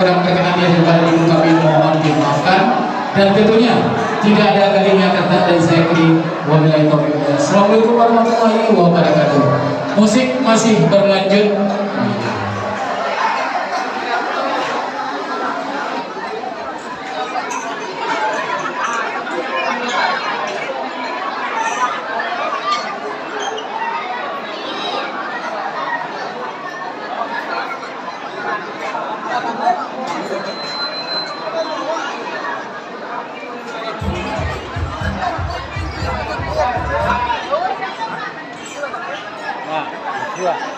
Kurang berkenan yang kembali kami mohon dimaafkan, dan tentunya tidak ada kalimat kata dari saya kiri. Wabillahi taufiq. Assalamualaikum warahmatullahi wabarakatuh. Musik masih berlanjut. Nah, dua.